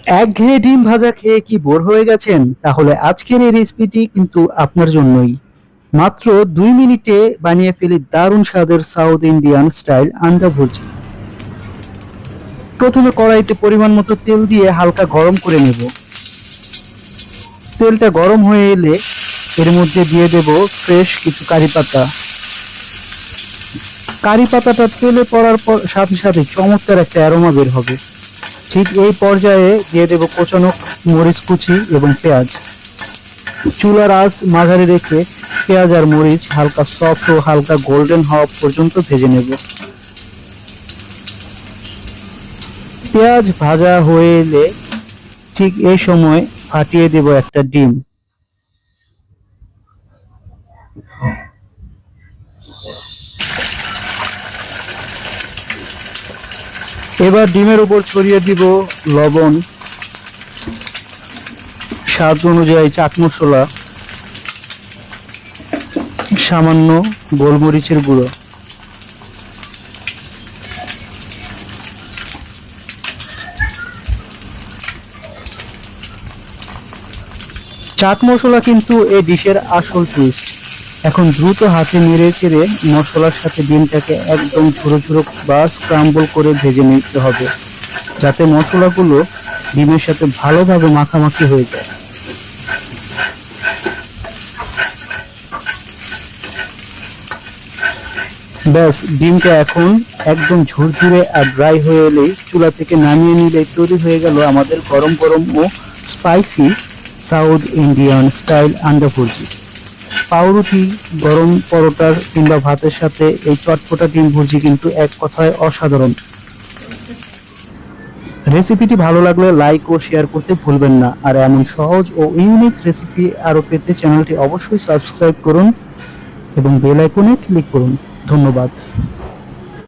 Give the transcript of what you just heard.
একঘেয়ে ডিম ভাজা খেয়ে কি বোর হয়ে গেছেন? তাহলে আজকের এই রেসিপিটি কিন্তু আপনার জন্যই। মাত্র 2 মিনিটে বানিয়ে ফেলি দারুণ স্বাদের সাউথ ইন্ডিয়ান স্টাইল আন্ডা ভুর্জি। প্রথমে কড়াইতে পরিমাণ মতো তেল দিয়ে হালকা গরম করে নেব। তেলটা গরম হয়ে এলে এর মধ্যে দিয়ে দেব ফ্রেশ কিছু কারি পাতা। কারি পাতাটা তেলে পড়ার পর সাথে সাথে চমৎকার একটা অ্যারোমা বের হবে। ঠিক এই পর্যায়ে দিয়ে দেব কোচানো মরিচ কুচি এবং পেঁয়াজ। চুলার আঁচ মাঝারি রেখে পেঁয়াজ আর মরিচ হালকা সফট ও হালকা গোল্ডেন হওয়া পর্যন্ত ভেজে নেব। পেঁয়াজ ভাজা হয়ে এলে ঠিক এই সময় ফাটিয়ে দেব একটা ডিম। এবার ডিমের উপর ছড়িয়ে দিব লবণ, স্বাদ অনুযায়ী চাট মশলা, সামান্য গোলমরিচের গুঁড়ো। চাট মশলা কিন্তু এই ডিশের আসল টুইস্ট। এখন দ্রুত হাতে নেড়ে চেড়ে মশলার সাথে ডিমটাকে একদম ঝুরো ঝুরো বা স্ক্রাম্বল করে ভেজে নিতে হবে, যাতে মশলাগুলো ডিমের সাথে ভালোভাবে মাখামাখি হয়ে যায়। ব্যাস, ডিমটা এখন একদম ঝুরঝুরে আর ড্রাই হয়ে এলেই চুলা থেকে নামিয়ে নিলেই তৈরি হয়ে গেল আমাদের গরম গরম ও স্পাইসি সাউথ ইন্ডিয়ান স্টাইল আন্ডা ভুর্জি। পাউরুটি, গরম পরোটার কিংবা ভাতের সাথে এই চটপটা ডিম ভুর্জি কিন্তু এক কথায় অসাধারণ। রেসিপিটি ভালো লাগলে লাইক ও শেয়ার করতে ভুলবেন না। আর এমন সহজ ও ইউনিক রেসিপি আরও পেতে চ্যানেলটি অবশ্যই সাবস্ক্রাইব করুন এবং বেল আইকনে ক্লিক করুন। ধন্যবাদ।